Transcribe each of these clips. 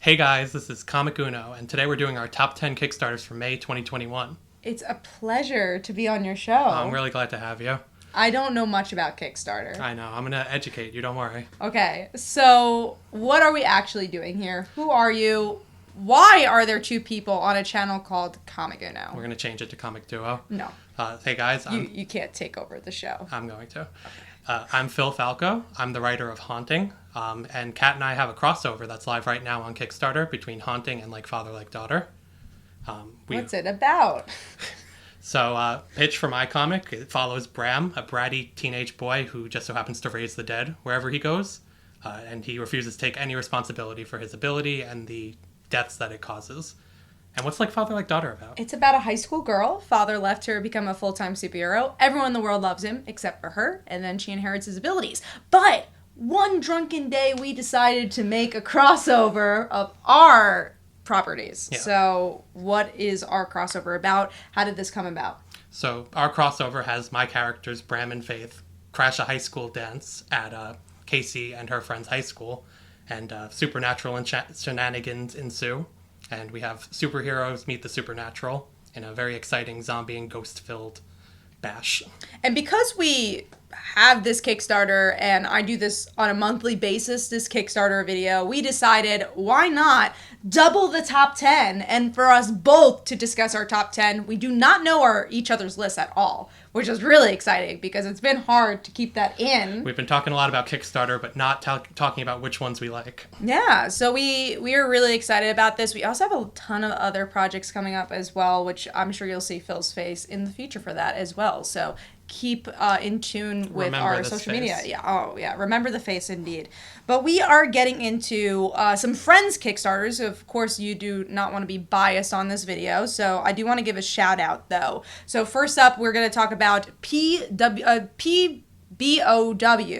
Hey guys, this is Comic Uno, and today we're doing our top 10 Kickstarters for May 2021. It's a pleasure to be on your show. I'm really glad to have you. I don't know much about Kickstarter. I know, I'm going to educate you, don't worry. Okay, so what are we actually doing here? Who are you? Why are there two people on a channel called Comic Uno? We're going to change it to Comic Duo. No. Hey guys, You can't take over the show. I'm going to. I'm Phil Falco. I'm the writer of Haunting. And Kat and I have a crossover that's live right now on Kickstarter between Haunting and Like Father, Like Daughter. What's it about? So, pitch for my comic, it follows Bram, a bratty teenage boy who just so happens to raise the dead wherever he goes. And he refuses to take any responsibility for his ability and the deaths that it causes. And what's Like Father, Like Daughter about? It's about a high school girl. Father left her to become a full-time superhero. Everyone in the world loves him except for her, and then she inherits his abilities. But one drunken day, we decided to make a crossover of our properties. Yeah. So what is our crossover about? How did this come about? So our crossover has my characters, Bram and Faith, crash a high school dance at Casey and her friend's high school, and supernatural shenanigans ensue. And we have superheroes meet the supernatural in a very exciting zombie and ghost-filled bash. And because we have this Kickstarter, and I do this on a monthly basis, this Kickstarter video, we decided, why not double the top 10? And for us both to discuss our top 10, we do not know each other's lists at all, which is really exciting because it's been hard to keep that in. We've been talking a lot about Kickstarter, but not talking about which ones we like. Yeah, so we are really excited about this. We also have a ton of other projects coming up as well, which I'm sure you'll see Phil's face in the future for that as well. So keep in tune with our social media. Yeah. Oh, yeah. Remember the face, indeed. But we are getting into some friends Kickstarters. Of course, you do not want to be biased on this video, so I do want to give a shout out though. So first up, we're going to talk about PBOW,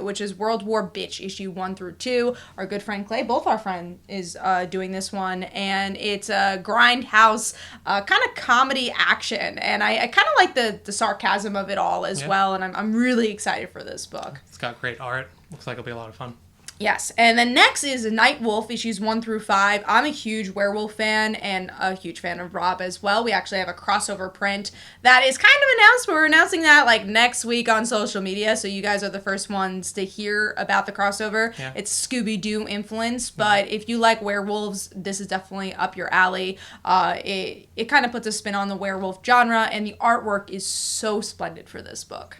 which is World War Bitch, issue 1 through 2. Our good friend Clay, both our friend, is doing this one, and it's a Grindhouse kind of comedy action, and I kind of like the sarcasm of it all as well, and I'm really excited for this book. It's got great art. Looks like it'll be a lot of fun. Yes, and then next is Nightwolf, issues 1 through 5. I'm a huge Werewolf fan and a huge fan of Rob as well. We actually have a crossover print that is kind of announced, but we're announcing that like next week on social media, so you guys are the first ones to hear about the crossover. Yeah. It's Scooby-Doo influence, but if you like werewolves, this is definitely up your alley. It kind of puts a spin on the werewolf genre, and the artwork is so splendid for this book.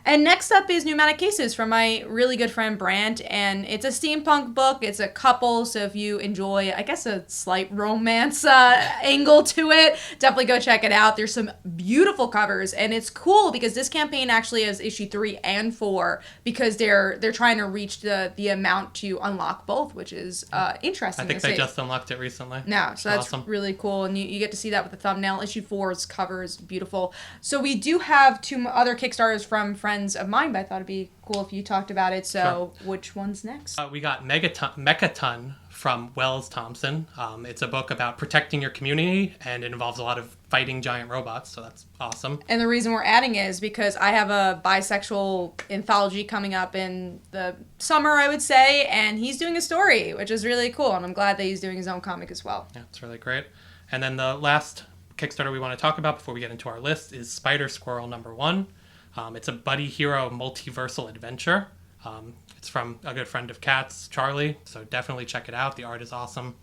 And next up is Pneumatic Cases from my really good friend Brant, and it's a steampunk book. It's a couple, so if you enjoy, I guess, a slight romance angle to it, definitely go check it out. There's some beautiful covers, and it's cool because this campaign actually has issue 3 and 4 because they're trying to reach the amount to unlock both, which is interesting. I think they just unlocked it recently. No, so that's awesome. Really cool, and you get to see that with the thumbnail. Issue 4's cover is beautiful. So we do have 2 other Kickstarters from friends of mine, but I thought it'd be cool if you talked about it. So sure. Which one's next? We got Mechaton from Wells Thompson. It's a book about protecting your community, and it involves a lot of fighting giant robots, so that's awesome. And the reason we're adding is because I have a bisexual anthology coming up in the summer, I would say, and he's doing a story, which is really cool, and I'm glad that he's doing his own comic as well. Yeah, it's really great. And then the last Kickstarter we want to talk about before we get into our list is Spider-Squirrel #1. It's a buddy hero multiversal adventure. It's from a good friend of Kat's, Charlie, so definitely check it out. The art is awesome.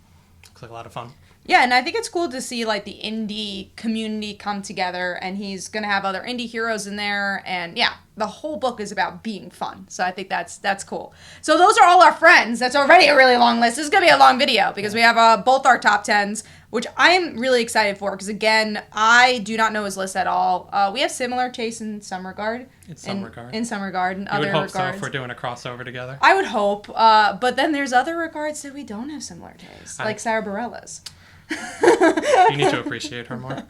Looks like a lot of fun. Yeah, and I think it's cool to see like the indie community come together, and he's going to have other indie heroes in there, and yeah, the whole book is about being fun. So I think that's cool. So those are all our friends. That's already a really long list. This is going to be a long video because we have both our top 10s, which I am really excited for because, again, I do not know his list at all. We have similar tastes in some regard. In some regard. In some regard. In you other would hope regards. so if we're doing a crossover together. I would hope. But then there's other regards that we don't have similar tastes, like Sarah Bareilles. You need to appreciate her more.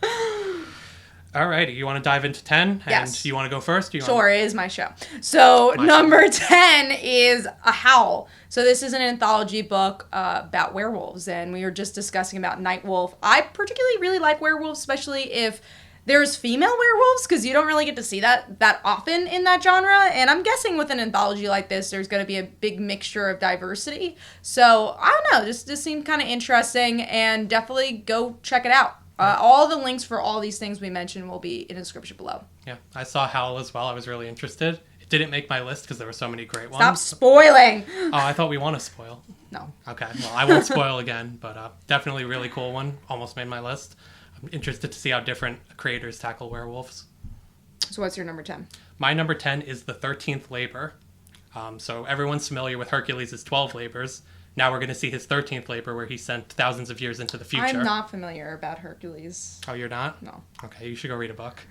Alrighty, you want to dive into 10? Yes. And you want to go first? Sure, it is my show. So number 10 is A Howl. So this is an anthology book about werewolves, and we were just discussing about Nightwolf. I particularly really like werewolves, especially if There's female werewolves, because you don't really get to see that often in that genre. And I'm guessing with an anthology like this, there's going to be a big mixture of diversity. So, I don't know. This seemed kind of interesting, and definitely go check it out. All the links for all these things we mentioned will be in the description below. Yeah, I saw Howl as well. I was really interested. It didn't make my list because there were so many great ones. Stop spoiling! Oh, I thought we want to spoil. No. Okay, well, I won't spoil again, but definitely really cool one. Almost made my list. I'm interested to see how different creators tackle werewolves. So what's your number 10? My number 10 is the 13th Labor. So everyone's familiar with Hercules' 12 labors. Now we're going to see his 13th labor, where he sent thousands of years into the future. I'm not familiar about Hercules. Oh, you're not? No. Okay, you should go read a book.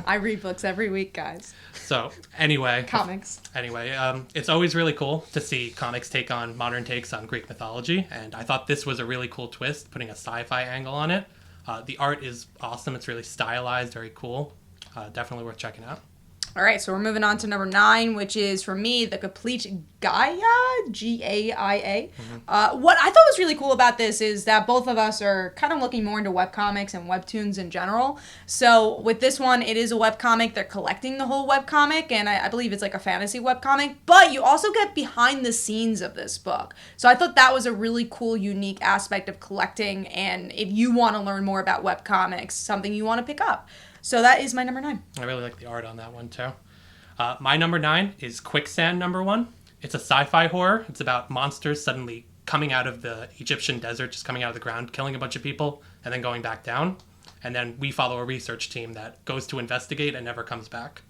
I read books every week, guys. So, anyway. Comics. Anyway, it's always really cool to see comics take on modern takes on Greek mythology, and I thought this was a really cool twist, putting a sci-fi angle on it. The art is awesome. It's really stylized, very cool. Definitely worth checking out. All right, so we're moving on to number 9, which is, for me, the Complete Gaia, Gaia. What I thought was really cool about this is that both of us are kind of looking more into webcomics and webtoons in general. So with this one, it is a webcomic. They're collecting the whole webcomic, and I believe it's like a fantasy webcomic. But you also get behind the scenes of this book. So I thought that was a really cool, unique aspect of collecting, and if you want to learn more about webcomics, something you want to pick up. So that is my number 9. I really like the art on that one, too. My number 9 is Quicksand number 1. It's a sci-fi horror. It's about monsters suddenly coming out of the Egyptian desert, just coming out of the ground, killing a bunch of people, and then going back down. And then we follow a research team that goes to investigate and never comes back.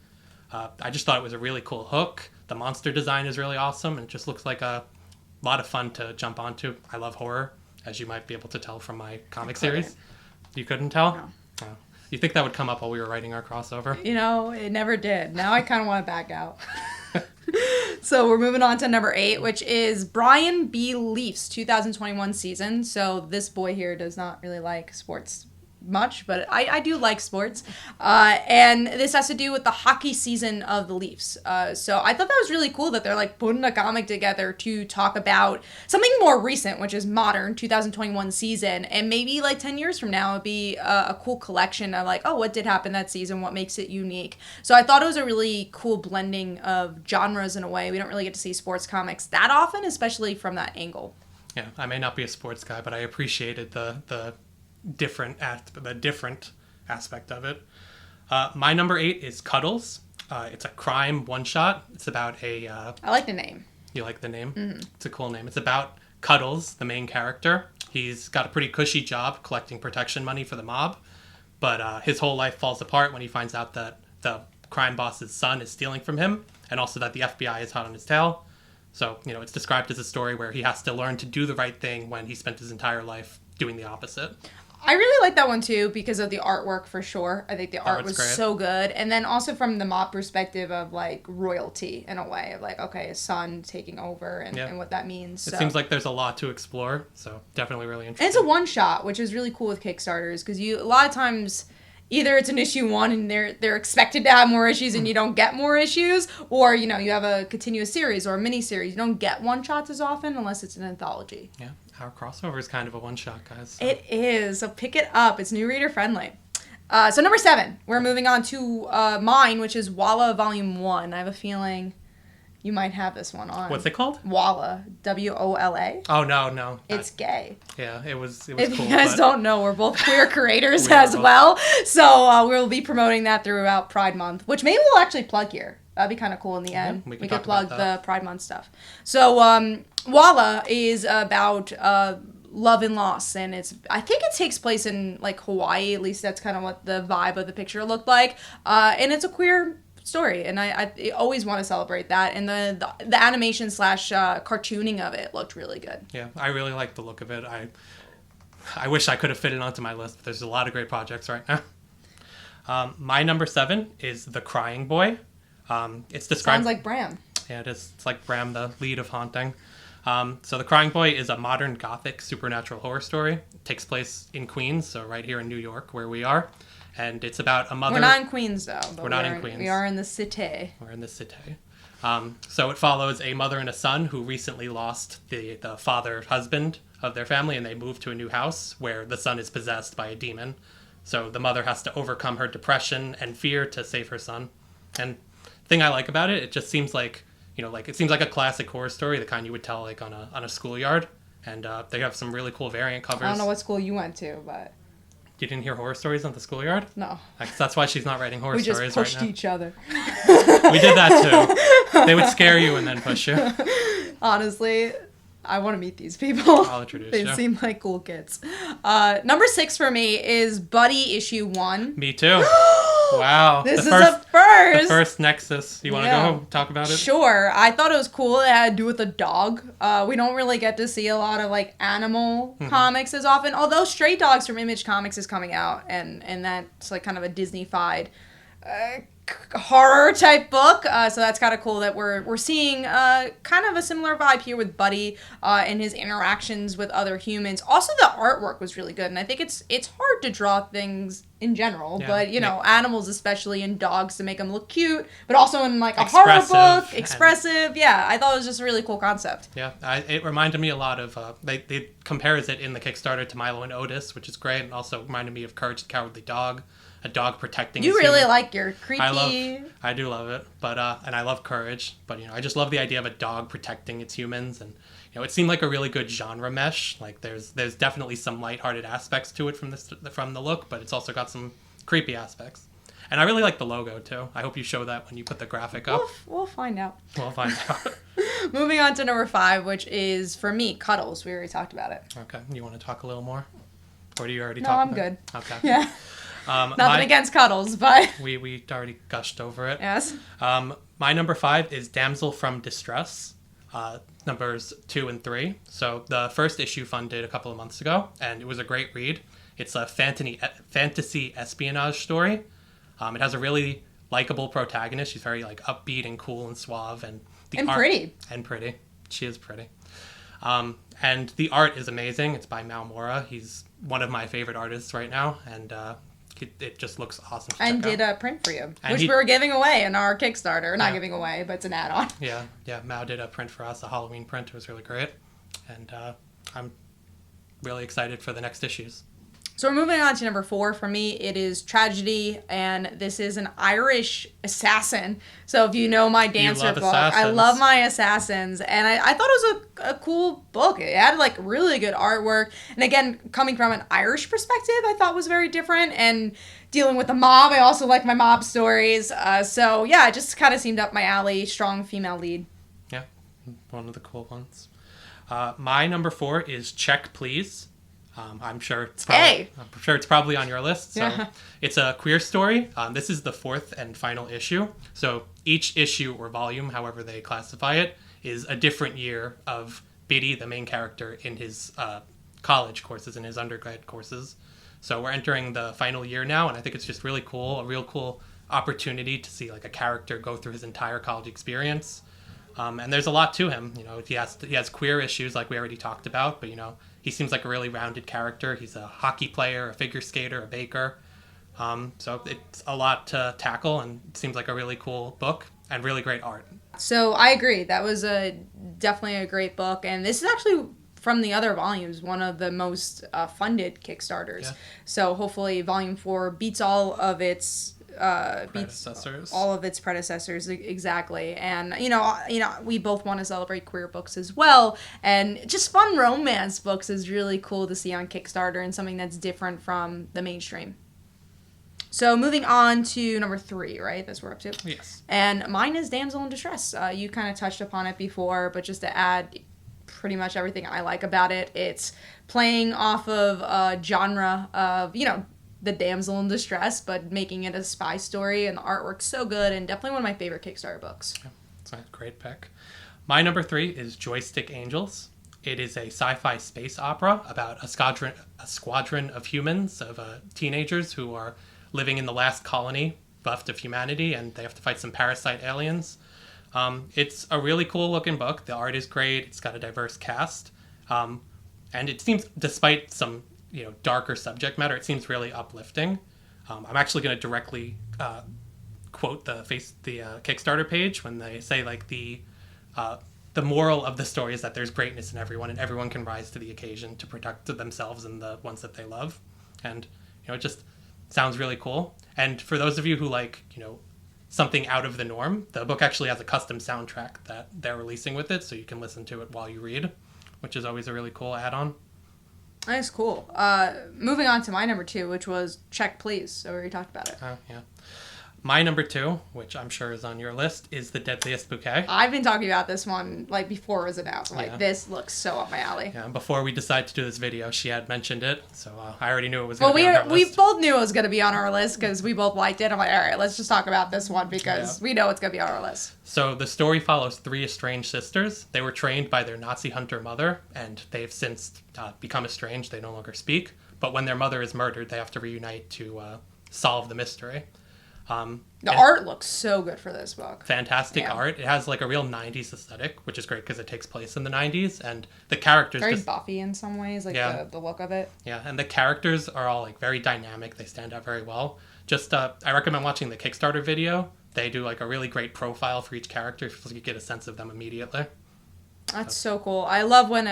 I just thought it was a really cool hook. The monster design is really awesome, and it just looks like a lot of fun to jump onto. I love horror, as you might be able to tell from my comic series. You couldn't tell? No. Oh. You think that would come up while we were writing our crossover? You know, it never did. Now I kind of want to back out. So we're moving on to number 8, which is BrianBeLeafs 2021 season. So this boy here does not really like sports much, but I do like sports. And this has to do with the hockey season of the Leafs. So I thought that was really cool that they're like putting a comic together to talk about something more recent, which is modern 2021 season. And maybe like 10 years from now, it'd be a cool collection of like, oh, what did happen that season? What makes it unique? So I thought it was a really cool blending of genres in a way. We don't really get to see sports comics that often, especially from that angle. Yeah, I may not be a sports guy, but I appreciated the different aspect of it. My number 8 is Cuddles. It's a crime one-shot. It's about a... I like the name. You like the name? Mm-hmm. It's a cool name. It's about Cuddles, the main character. He's got a pretty cushy job collecting protection money for the mob, but his whole life falls apart when he finds out that the crime boss's son is stealing from him, and also that the FBI is hot on his tail. So, it's described as a story where he has to learn to do the right thing when he spent his entire life doing the opposite. I really like that one too because of the artwork for sure. I think the art was great. so good. And then also from the mob perspective of like royalty in a way of like, okay, a son taking over and what that means. It seems like there's a lot to explore, so definitely really interesting. And it's a one shot, which is really cool with Kickstarters because a lot of times either it's an issue 1 and they're expected to have more issues and you don't get more issues, or you have a continuous series or a mini series. You don't get one shots as often unless it's an anthology. Yeah. Our crossover is kind of a one-shot, guys. So. It is. So pick it up. It's new reader friendly. So number 7, we're moving on to mine, which is WOLA Volume 1. I have a feeling you might have this one on. What's it called? WOLA. WOLA. Oh, no. It's gay. Yeah, it was If cool. you guys don't know, we're both queer creators as well. So we'll be promoting that throughout Pride Month, which maybe we'll actually plug here. That'd be kind of cool in the end. We could plug the Pride Month stuff. So WOLA is about love and loss, and I think it takes place in like Hawaii. At least that's kind of what the vibe of the picture looked like. And it's a queer story, and I always want to celebrate that. And the animation / cartooning of it looked really good. Yeah, I really like the look of it. I wish I could have fit it onto my list, but there's a lot of great projects right now. My number 7 is The Crying Boy. It's described... Sounds like Bram. Yeah, it is. It's like Bram, the lead of Haunting. So The Crying Boy is a modern gothic supernatural horror story. It takes place in Queens, so right here in New York where we are. And it's about a mother... We're not in Queens, though. But we're not in Queens. We are in the city. We're in the city. So it follows a mother and a son who recently lost the husband of their family, and they moved to a new house where the son is possessed by a demon. So the mother has to overcome her depression and fear to save her son. And the thing I like about it, it just seems like, it seems like a classic horror story, the kind you would tell like on a schoolyard. And they have some really cool variant covers. I don't know what school you went to, but... You didn't hear horror stories on the schoolyard? No. That's why she's not writing horror stories right now. We just pushed each other. We did that too. They would scare you and then push you. Honestly, I want to meet these people. I'll introduce you. They seem like cool kids. Number 6 for me is Buddy issue 1. Me too. Wow. This is a first. The first Nexus. You want to go talk about it? Sure. I thought it was cool. It had to do with a dog. We don't really get to see a lot of like animal comics as often. Although Stray Dogs from Image Comics is coming out, and that's like kind of a Disney-fied horror type book. So that's kind of cool that we're seeing kind of a similar vibe here with Buddy and his interactions with other humans. Also, the artwork was really good, and I think it's hard to draw things in general, but animals, especially, and dogs, to make them look cute, but also in like a horror book, expressive. Yeah, I thought it was just a really cool concept. Yeah, it reminded me a lot of they compares it in the Kickstarter to Milo and Otis, which is great, and also reminded me of Courage the Cowardly Dog, a dog protecting. You really like your creepy. I do love it, but and I love Courage, but I just love the idea of a dog protecting its humans, and it seemed like a really good genre mesh. Like there's definitely some lighthearted aspects to it from the look, but it's also got some creepy aspects. And I really like the logo too. I hope you show that when you put the graphic up. We'll find out. We'll find out. Moving on to number 5, which is for me Cuddles. We already talked about it. Okay, you want to talk a little more, or do you already No, talk? I'm good. Okay. Yeah. Nothing against Cuddles, but we already gushed over it. Yes. My number 5 is Damsel from Distress, numbers 2 and 3. So the first issue funded a couple of months ago, and it was a great read. It's a fantasy espionage story. It has a really likable protagonist. She's very like upbeat and cool and suave, and pretty. And pretty. She is pretty. And the art is amazing. It's by Maomora. He's one of my favorite artists right now, and it just looks awesome to and check did out. a print for you, which we were giving away in our Kickstarter. Not Yeah. giving away, but it's an add-on. Yeah, Mao did a print for us, a Halloween print. It was really great, and I'm really excited for the next issues. So we're moving on to number 4. For me, it is Tragedy, and this is an Irish assassin. So if you know my Dancer book, I love my assassins, and I thought it was a cool book. It had like really good artwork, and again, coming from an Irish perspective, I thought was very different. And dealing with the mob, I also like my mob stories. So yeah, it just kind of seemed up my alley. Strong female lead. Yeah, one of the cool ones. My number 4 is Check Please. I'm sure it's probably on your list. So Yeah. It's a queer story. This is the 4th and final issue. So each issue or volume, however they classify it, is a different year of Biddy, the main character, in his college courses, in his undergrad courses. So we're entering the final year now, and I think it's just really cool, a real cool opportunity to see like a character go through his entire college experience. And there's a lot to him. He has queer issues like we already talked about, but he seems like a really rounded character. He's a hockey player, a figure skater, a baker. So it's a lot to tackle, and it seems like a really cool book and really great art. So I agree. That was definitely a great book, and this is actually from the other volumes one of the most funded Kickstarters. Yeah. So hopefully Volume 4 beats all of its predecessors exactly. And we both want to celebrate queer books as well, and just fun romance books is really cool to see on Kickstarter, and something that's different from the mainstream. So moving on to number 3, right? That's what we're up to. Yes. And mine is Damsel in Distress. You kind of touched upon it before, but just to add pretty much everything I like about it, it's playing off of a genre of the damsel in distress, but making it a spy story, and the artwork's so good, and definitely one of my favorite Kickstarter books. Yeah, it's a great pick. My number 3 is Joystick Angels. It is a sci-fi space opera about a squadron of humans, of teenagers who are living in the last colony left of humanity, and they have to fight some parasite aliens. It's a really cool looking book. The art is great. It's got a diverse cast, and it seems, despite some darker subject matter, it seems really uplifting. I'm actually going to directly quote the Kickstarter page when they say like the moral of the story is that there's greatness in everyone, and everyone can rise to the occasion to protect themselves and the ones that they love. And sounds really cool. And for those of you who like, something out of the norm, the book actually has a custom soundtrack that they're releasing with it, so you can listen to it while you read, which is always a really cool add-on. That's cool. Moving on to my number 2, which was Check Please. So we already talked about it. Yeah. My number 2, which I'm sure is on your list, is The Deadliest Bouquet. I've been talking about this one, before it was announced. This looks so up my alley. Yeah, before we decided to do this video, she had mentioned it, so I already knew it was going to be on our list. We both knew it was going to be on our list because we both liked it. I'm like, all right, let's just talk about this one because we know it's going to be on our list. So the story follows 3 estranged sisters. They were trained by their Nazi hunter mother, and they've since become estranged. They no longer speak. But when their mother is murdered, they have to reunite to solve the mystery. The art looks so good for this book. Fantastic art. It has like a real 90s aesthetic, which is great because it takes place in the 90s, and the characters very Buffy in some ways, the look of it. Yeah, and the characters are all like very dynamic. They stand out very well. Just I recommend watching the Kickstarter video. They do like a really great profile for each character so you get a sense of them immediately. That's so cool. I love when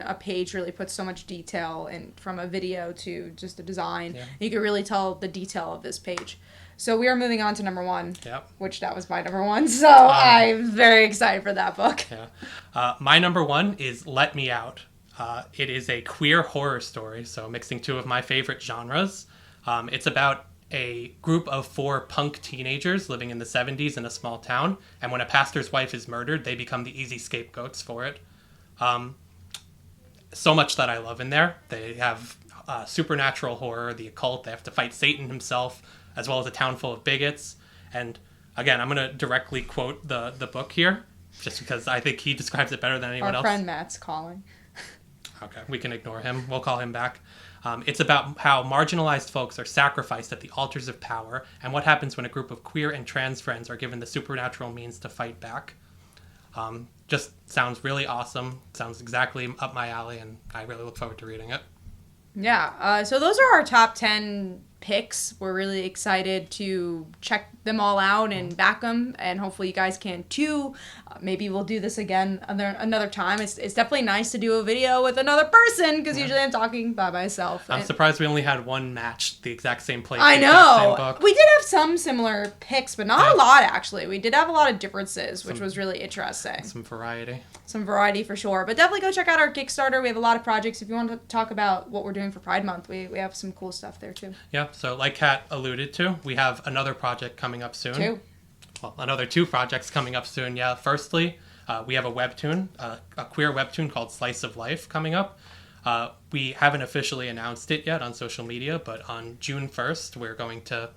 a page really puts so much detail in, from a video to just the design. Yeah. You can really tell the detail of this page. So we are moving on to number 1, which that was my number 1. So I'm very excited for that book. Yeah, my number 1 is Let Me Out. It is a queer horror story, so mixing 2 of my favorite genres. It's about a group of 4 punk teenagers living in the 70s in a small town, and when a pastor's wife is murdered, they become the easy scapegoats for it. So much that I love in there. They have supernatural horror, the occult. They have to fight Satan himself, as well as a town full of bigots. And again, I'm going to directly quote the book here, just because I think he describes it better than anyone else. Our friend Matt's calling. Okay, we can ignore him. We'll call him back. It's about how marginalized folks are sacrificed at the altars of power, and what happens when a group of queer and trans friends are given the supernatural means to fight back. Just sounds really awesome. Sounds exactly up my alley, and I really look forward to reading it. Yeah, so those are our top 10 picks. We're really excited to check them all out and back them, and hopefully you guys can too. Maybe we'll do this again another time. It's definitely nice to do a video with another person because usually I'm talking by myself. I'm surprised we only had one match the exact same place. I know. We did have some similar picks, but not a lot actually. We did have a lot of differences, which was really interesting. Some variety. Some variety for sure. But definitely go check out our Kickstarter. We have a lot of projects. If you want to talk about what we're doing for Pride Month, we have some cool stuff there too. Yeah, so like Kat alluded to, we have another project coming up soon. Well, another 2 projects coming up soon. Yeah, firstly, we have a webtoon, a queer webtoon called Slice of Life coming up. We haven't officially announced it yet on social media, but on June 1st, we're going to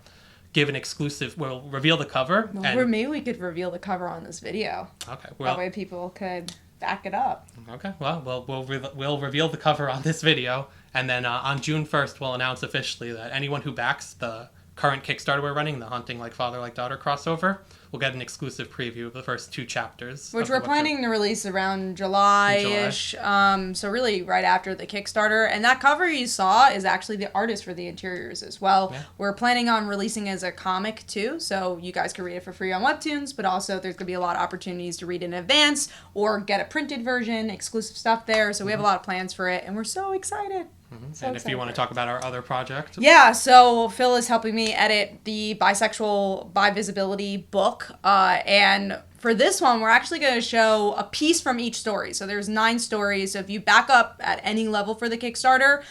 give an exclusive, we'll reveal the cover. Well, maybe we could reveal the cover on this video. Okay. That way people could back it up. Okay, well, we'll reveal the cover on this video, and then on June 1st, we'll announce officially that anyone who backs the current Kickstarter we're running, the Haunting Like Father Like Daughter crossover, will get an exclusive preview of the first 2 chapters. Which we're planning to release around July-ish, so really right after the Kickstarter. And that cover you saw is actually the artist for the interiors as well. Yeah. We're planning on releasing as a comic too, so you guys can read it for free on Webtoons, but also there's going to be a lot of opportunities to read in advance or get a printed version, exclusive stuff there. So we have a lot of plans for it, and we're so excited. So and if you want to talk about our other project. Yeah, so Phil is helping me edit the Bisexual Bi Visibility book. And for this one, we're actually going to show a piece from each story. So there's 9 stories. So if you back up at any level for the Kickstarter,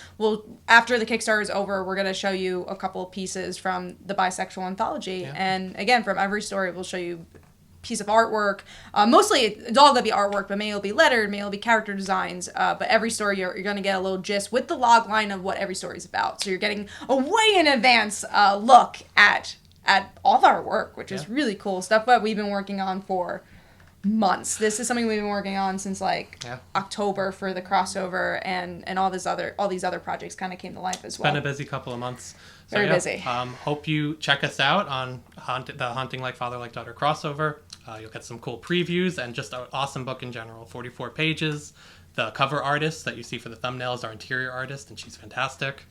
after the Kickstarter is over, we're going to show you a couple of pieces from the Bisexual Anthology. Yeah. And again, from every story, we'll show you piece of artwork. Mostly it's all gonna be artwork, but maybe it'll be lettered, maybe it'll be character designs. But every story you're gonna get a little gist with the log line of what every story is about. So you're getting a way in advance look at all of our work, which is really cool stuff that we've been working on for months. This is something we've been working on since October for the crossover, and all these other projects kind of came to life as well. Been a busy couple of months. So, Very busy. Hope you check us out on the Haunting Like Father Like Daughter crossover. You'll get some cool previews and just an awesome book in general. 44 pages. The cover artist that you see for the thumbnail is our interior artist, and she's fantastic.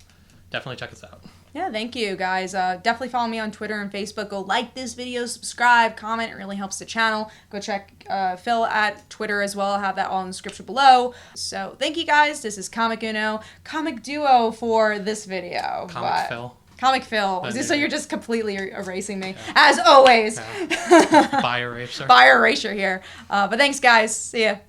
Definitely check us out. Yeah, thank you, guys. Definitely follow me on Twitter and Facebook. Go like this video, subscribe, comment. It really helps the channel. Go check Phil at Twitter as well. I'll have that all in the description below. So thank you, guys. This is Comic Uno, comic duo for this video. Comic Phil. But So you're just completely erasing me. As always. By Erasure. By Erasure here. But thanks, guys. See ya.